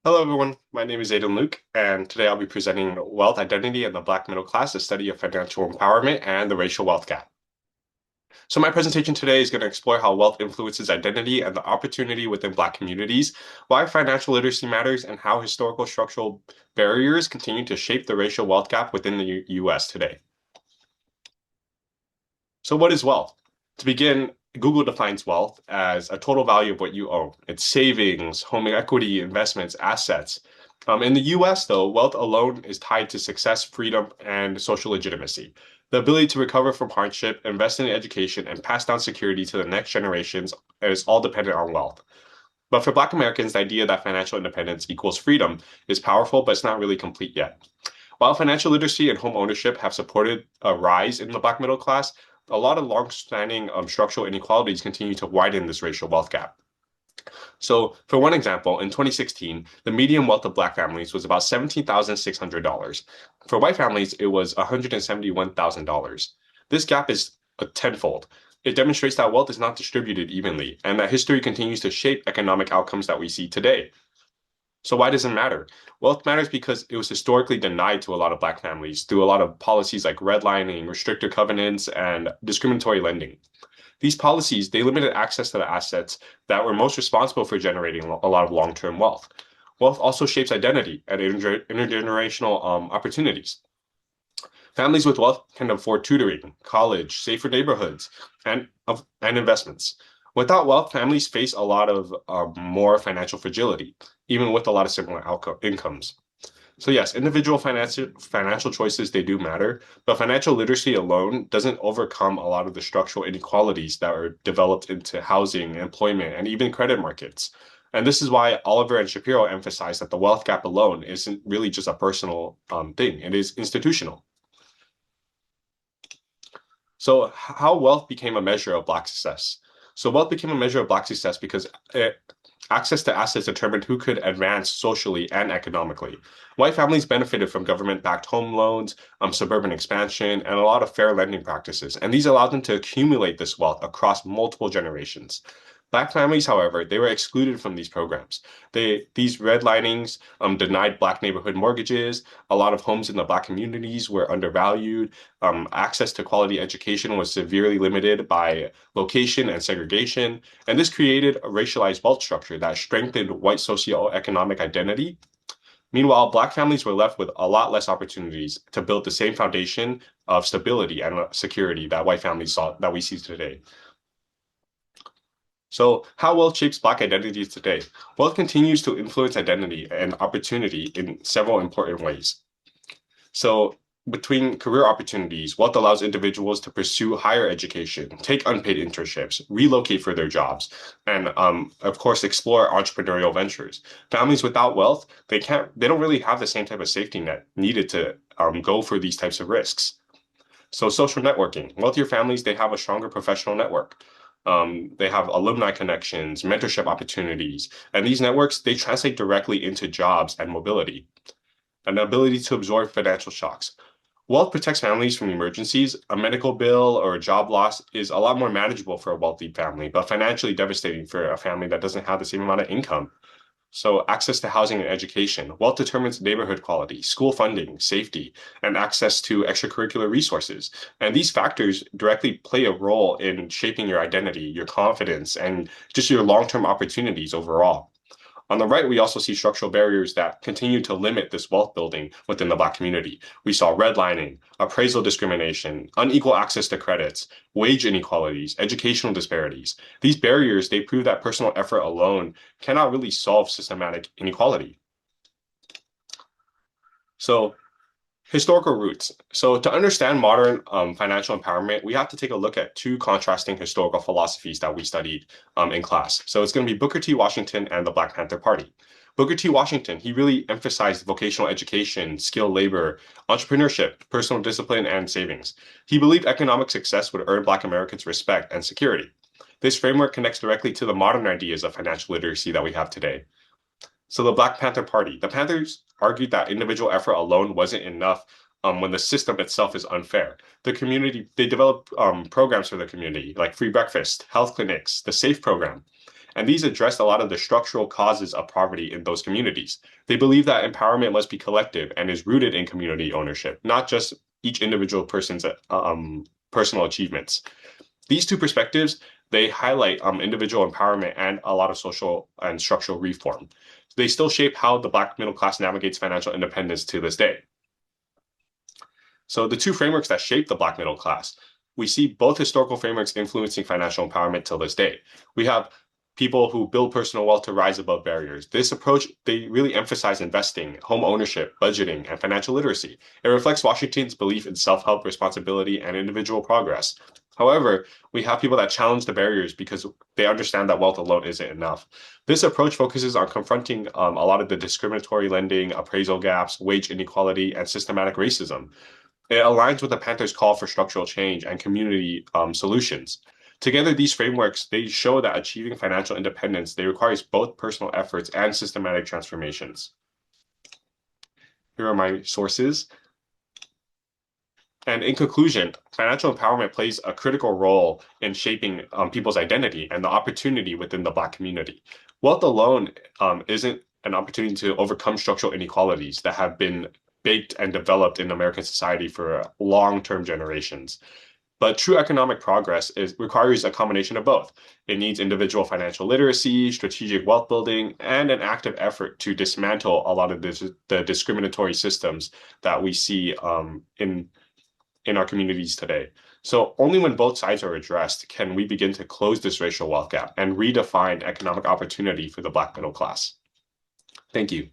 Hello, everyone. My name is Aidan Luke, and today I'll be presenting Wealth Identity and the Black Middle Class, a study of financial empowerment and the racial wealth gap. So my presentation today is going to explore how wealth influences identity and the opportunity within Black communities, why financial literacy matters, and how historical structural barriers continue to shape the racial wealth gap within the US today. So what is wealth? To begin, Google defines wealth as a total value of what you own. It's savings, home equity, investments, assets. In the US, though, wealth alone is tied to success, freedom, and social legitimacy. The ability to recover from hardship, invest in education, and pass down security to the next generations is all dependent on wealth. But for Black Americans, the idea that financial independence equals freedom is powerful, but it's not really complete yet. While financial literacy and home ownership have supported a rise in the Black middle class, a lot of long-standing structural inequalities continue to widen this racial wealth gap. So, for one example, in 2016, the median wealth of Black families was about $17,600. For white families, it was $171,000. This gap is a tenfold. It demonstrates that wealth is not distributed evenly and that history continues to shape economic outcomes that we see today. So why does it matter? Well, it matters because it was historically denied to a lot of Black families through a lot of policies like redlining, restricted covenants, and discriminatory lending. These policies, they limited access to the assets that were most responsible for generating a lot of long-term wealth. Wealth also shapes identity and intergenerational opportunities. Families with wealth can afford tutoring, college, safer neighborhoods, and investments. Without wealth, families face a lot of more financial fragility, even with a lot of similar incomes. So yes, individual financial choices, they do matter, but financial literacy alone doesn't overcome a lot of the structural inequalities that are developed into housing, employment, and even credit markets. And this is why Oliver and Shapiro emphasize that the wealth gap alone isn't really just a personal thing, it is institutional. So how wealth became a measure of Black success. So wealth became a measure of Black success because access to assets determined who could advance socially and economically. White families benefited from government-backed home loans, suburban expansion, and a lot of fair lending practices, and these allowed them to accumulate this wealth across multiple generations. Black families, however, they were excluded from these programs. These redlinings denied Black neighborhood mortgages. A lot of homes in the Black communities were undervalued. Access to quality education was severely limited by location and segregation. And this created a racialized wealth structure that strengthened white socioeconomic identity. Meanwhile, Black families were left with a lot less opportunities to build the same foundation of stability and security that white families saw that we see today. So, how wealth shapes Black identities today? Wealth continues to influence identity and opportunity in several important ways. So, between career opportunities, wealth allows individuals to pursue higher education, take unpaid internships, relocate for their jobs, and of course, explore entrepreneurial ventures. Families without wealth, they don't really have the same type of safety net needed to go for these types of risks. So, social networking. Wealthier families, they have a stronger professional network. They have alumni connections, mentorship opportunities, and these networks, they translate directly into jobs and mobility, an ability to absorb financial shocks. Wealth protects families from emergencies. A medical bill or a job loss is a lot more manageable for a wealthy family, but financially devastating for a family that doesn't have the same amount of income. So access to housing and education. Wealth determines neighborhood quality, school funding, safety, and access to extracurricular resources. And these factors directly play a role in shaping your identity, your confidence, and just your long-term opportunities overall. On the right, we also see structural barriers that continue to limit this wealth building within the Black community. We saw redlining, appraisal discrimination, unequal access to credits, wage inequalities, educational disparities. These barriers, they prove that personal effort alone cannot really solve systematic inequality. So historical roots. So to understand modern financial empowerment, we have to take a look at two contrasting historical philosophies that we studied in class. So it's going to be Booker T. Washington and the Black Panther Party. Booker T. Washington, he really emphasized vocational education, skilled labor, entrepreneurship, personal discipline, and savings. He believed economic success would earn Black Americans respect and security. This framework connects directly to the modern ideas of financial literacy that we have today. So the Black Panther Party. The Panthers argued that individual effort alone wasn't enough when the system itself is unfair. The community, they developed programs for the community, like free breakfast, health clinics, the SAFE program. And these addressed a lot of the structural causes of poverty in those communities. They believe that empowerment must be collective and is rooted in community ownership, not just each individual person's personal achievements. These two perspectives, they highlight individual empowerment and a lot of social and structural reform. They still shape how the Black middle class navigates financial independence to this day. So the two frameworks that shape the Black middle class, we see both historical frameworks influencing financial empowerment till this day. We have people who build personal wealth to rise above barriers. This approach, they really emphasize investing, home ownership, budgeting, and financial literacy. It reflects Washington's belief in self-help, responsibility, and individual progress. However, we have people that challenge the barriers because they understand that wealth alone isn't enough. This approach focuses on confronting a lot of the discriminatory lending, appraisal gaps, wage inequality, and systematic racism. It aligns with the Panthers' call for structural change and community solutions. Together, these frameworks, they show that achieving financial independence, they requires both personal efforts and systematic transformations. Here are my sources. And in conclusion, financial empowerment plays a critical role in shaping people's identity and the opportunity within the Black community. Wealth alone isn't an opportunity to overcome structural inequalities that have been baked and developed in American society for long-term generations. But true economic progress requires a combination of both. It needs individual financial literacy, strategic wealth building, and an active effort to dismantle a lot of the discriminatory systems that we see in our communities today. So only when both sides are addressed can we begin to close this racial wealth gap and redefine economic opportunity for the Black middle class. Thank you.